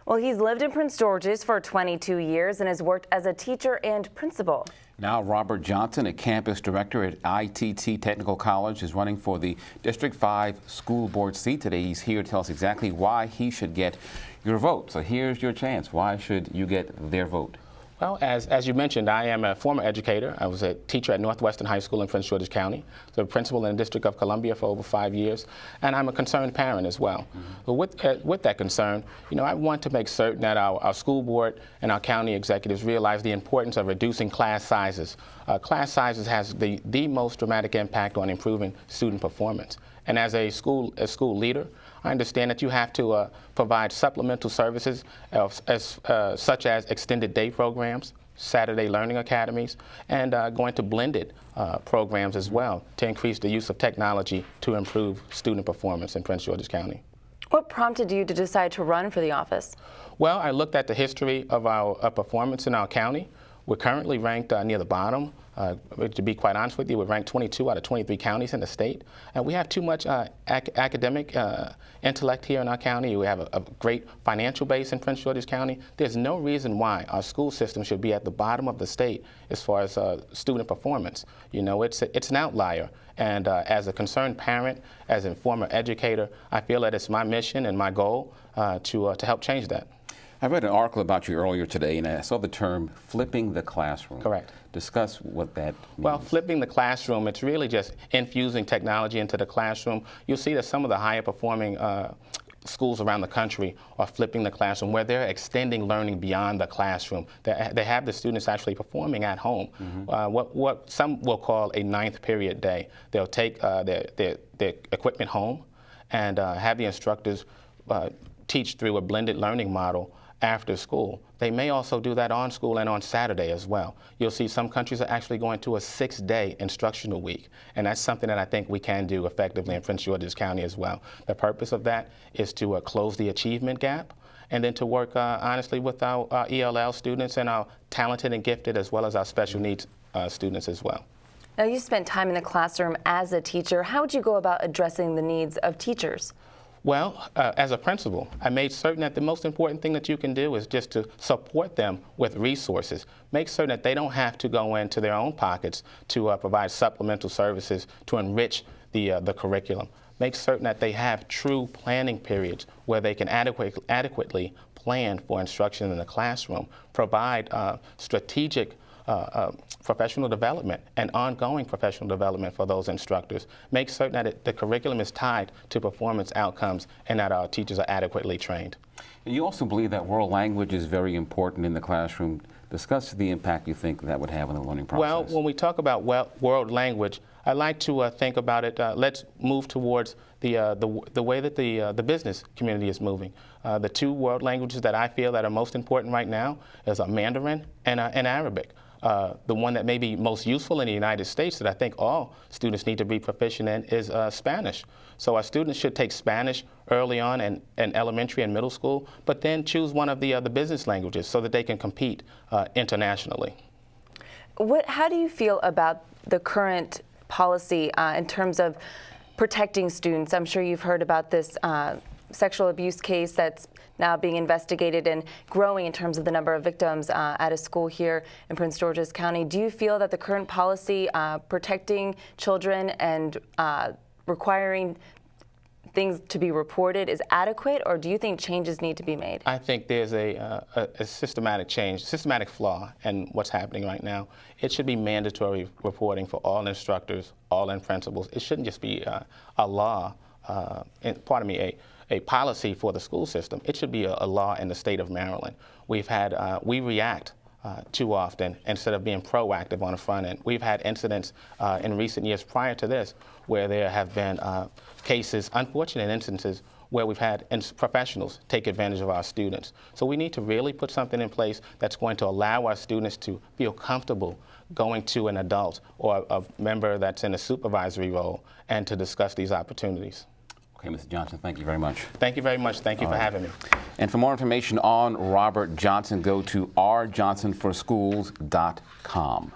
Well, he's lived in Prince George's for 22 years and has worked as a teacher and principal. Now Robert Johnson, a campus director at ITT Technical College, is running for the District 5 school board seat today. He's here to tell us exactly why he should get your vote. So here's your chance. Why should you get their vote? Well, as you mentioned, I am a former educator. I was a teacher at Northwestern High School in Prince George's County, the principal in the District of Columbia for over 5 years, and I'm a concerned parent as well. But with that concern, I want to make certain that our school board and our county executives realize the importance of reducing class sizes. Class sizes has the most dramatic impact on improving student performance. And as a school leader, I understand that you have to provide supplemental services such as extended day programs, Saturday learning academies, and going to blended programs as well to increase the use of technology to improve student performance in Prince George's County. What prompted you to decide to run for the office? Well, I looked at the history of our performance in our county. We're currently ranked near the bottom. To be quite honest with you, we're ranked 22 out of 23 counties in the state. And we have too much academic intellect here in our county. We have a great financial base in Prince George's County. There's no reason why our school system should be at the bottom of the state as far as student performance. It's an outlier. And as a concerned parent, as a former educator, I feel that it's my mission and my goal to help change that. I read an article about you earlier today, and I saw the term flipping the classroom. Correct. Discuss what that means. Well, flipping the classroom, it's really just infusing technology into the classroom. You'll see that some of the higher performing schools around the country are flipping the classroom, where they're extending learning beyond the classroom. They have the students actually performing at home, what some will call a ninth period day. They'll take their equipment home and have the instructors teach through a blended learning model after school. They may also do that on school and on Saturday as well. You'll see some countries are actually going to a 6-day instructional week, and that's something that I think we can do effectively in Prince George's County as well. The purpose of that is to close the achievement gap, and then to work honestly with our ELL students and our talented and gifted, as well as our special needs students as well. Now, you spent time in the classroom as a teacher. How would you go about addressing the needs of teachers? Well, as a principal, I made certain that the most important thing that you can do is just to support them with resources. Make certain that they don't have to go into their own pockets to provide supplemental services to enrich the curriculum. Make certain that they have true planning periods where they can adequately plan for instruction in the classroom, provide strategic professional development and ongoing professional development for those instructors. Make certain that the curriculum is tied to performance outcomes and that our teachers are adequately trained. And you also believe that world language is very important in the classroom. Discuss the impact you think that would have on the learning process. Well, when we talk about world language, I like to think about it, let's move towards the way that the business community is moving. The two world languages that I feel that are most important right now is Mandarin and Arabic. The one that may be most useful in the United States that I think all students need to be proficient in is Spanish. So our students should take Spanish early on in elementary and middle school, but then choose one of the business languages so that they can compete internationally. How do you feel about the current policy in terms of protecting students? I'm sure you've heard about this sexual abuse case that's now being investigated and growing in terms of the number of victims at a school here in Prince George's County. Do you feel that the current policy protecting children and requiring things to be reported is adequate, or do you think changes need to be made? I think there's a systematic flaw in what's happening right now. It should be mandatory reporting for all instructors, all principals. It shouldn't just be a law, a policy for the school system. It should be a law in the state of Maryland. We react too often instead of being proactive on the front end. We've had incidents in recent years prior to this where there have been cases, unfortunate instances, where we've had professionals take advantage of our students. So we need to really put something in place that's going to allow our students to feel comfortable going to an adult or a member that's in a supervisory role and to discuss these opportunities. Okay, Mr. Johnson, thank you very much. Thank you very much. Thank you for having me. And for more information on Robert Johnson, go to rjohnsonforschools.com.